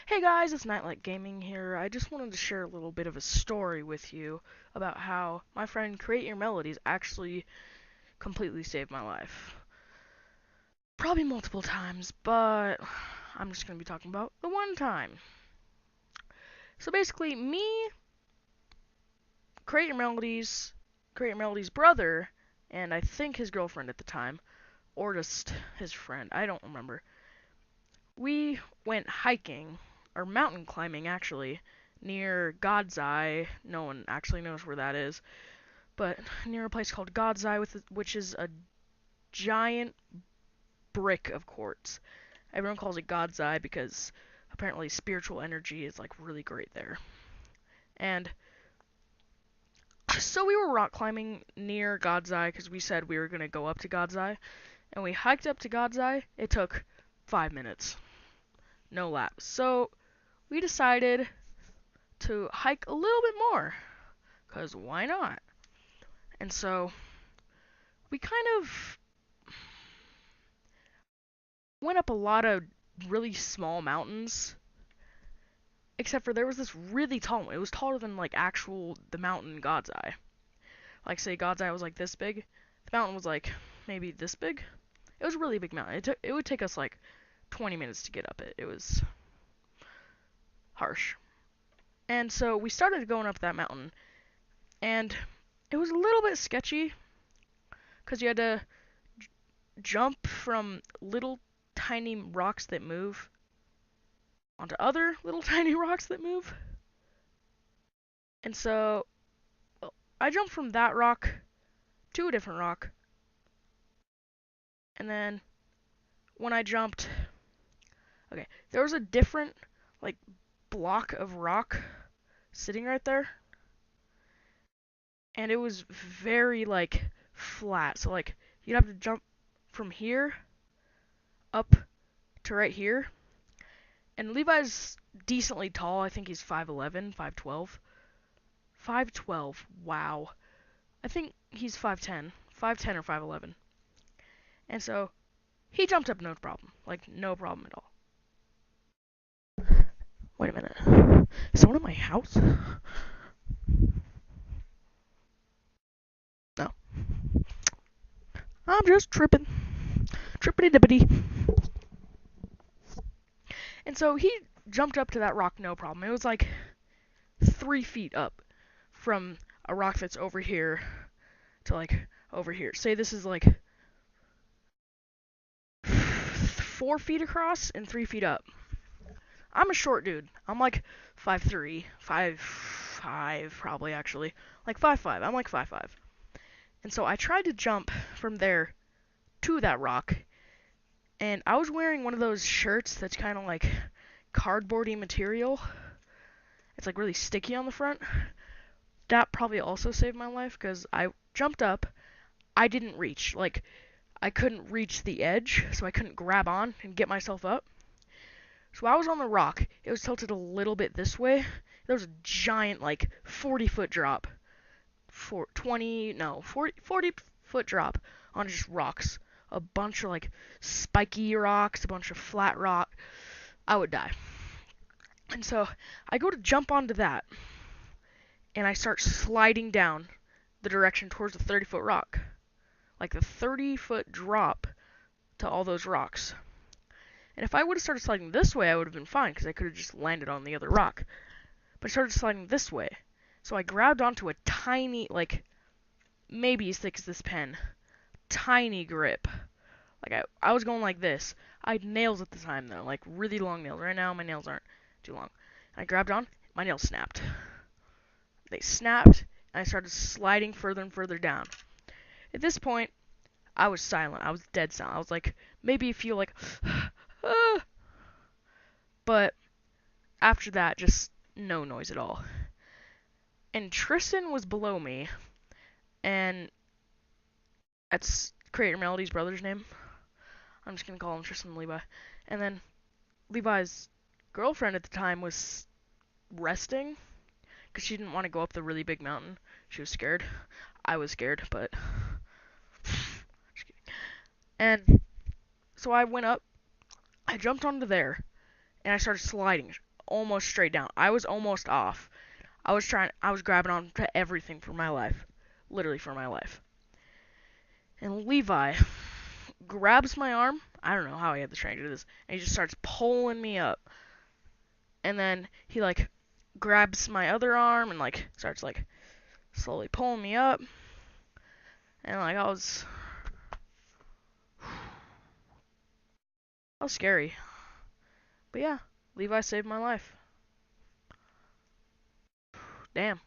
Hey guys, it's Nightlight Gaming here. I just wanted to share a little bit of a story with you about how my friend CreateYourMelodies actually completely saved my life. Probably multiple times, but I'm just going to be talking about the one time. So basically, me, CreateYourMelodies' brother, and I think his girlfriend at the time, or just his friend, I don't remember. We went hiking, or mountain climbing actually, near God's Eye. No one actually knows where that is, but near a place called God's Eye, which is a giant brick of quartz. Everyone calls it God's Eye because apparently spiritual energy is like really great there. And so we were rock climbing near God's Eye because we said we were going to go up to God's Eye, and we hiked up to God's Eye. It took 5 minutes, no laps. So we decided to hike a little bit more, because why not? And so we kind of went up a lot of really small mountains, except for there was this really tall one. It was taller than like actual the mountain God's Eye. Like say God's Eye was like this big, the mountain was like maybe this big. It was a really big mountain. It would take us like 20 minutes to get up it. It was harsh. And so we started going up that mountain, and it was a little bit sketchy because you had to jump from little tiny rocks that move onto other little tiny rocks that move. And so I jumped from that rock to a different rock. And then when I jumped, okay, there was a different like block of rock sitting right there. And it was very like flat. So like you'd have to jump from here up to right here. And Levi's decently tall. I think he's 5'11", 5'12". 5'12", wow. I think he's 5'10", 5'10" or 5'11". And so he jumped up no problem. Like, no problem at all. Wait a minute. Is someone in my house? No. I'm just tripping. Trippity dippity. And so he jumped up to that rock no problem. It was like 3 feet up from a rock that's over here to like over here. Say this is like 4 feet across and 3 feet up. I'm a short dude. I'm like 5'3", 5'5", probably actually. Like 5'5". I'm like 5'5". And so I tried to jump from there to that rock, and I was wearing one of those shirts that's kind of like cardboardy material. It's like really sticky on the front. That probably also saved my life because I jumped up. I didn't reach. Like, I couldn't reach the edge, so I couldn't grab on and get myself up. So I was on the rock. It was tilted a little bit this way. There was a giant, like, 40-foot drop. 40-foot drop on just rocks. A bunch of, like, spiky rocks, a bunch of flat rock. I would die. And so I go to jump onto that, and I start sliding down the direction towards the 30-foot rock. Like the 30-foot drop to all those rocks. And if I would have started sliding this way, I would have been fine, because I could have just landed on the other rock. But I started sliding this way. So I grabbed onto a tiny, like, maybe as thick as this pen, tiny grip. Like, I was going like this. I had nails at the time, though, like really long nails. Right now, my nails aren't too long. I grabbed on, my nails snapped. They snapped, and I started sliding further and further down. At this point, I was silent. I was dead silent. I was like, maybe you feel like, ah. But after that, just no noise at all. And Tristan was below me, and that's CreateYourMelodies' brother's name. I'm just gonna call him Tristan Levi. And then Levi's girlfriend at the time was resting, because she didn't want to go up the really big mountain. She was scared. I was scared, but just kidding. And so I went up, I jumped onto there, and I started sliding almost straight down. I was almost off. I was grabbing on to everything for my life. Literally for my life. And Levi grabs my arm. I don't know how he had the strength to do this. And he just starts pulling me up. And then he like grabs my other arm and like starts like slowly pulling me up. And like that was scary. But yeah, Levi saved my life. Damn.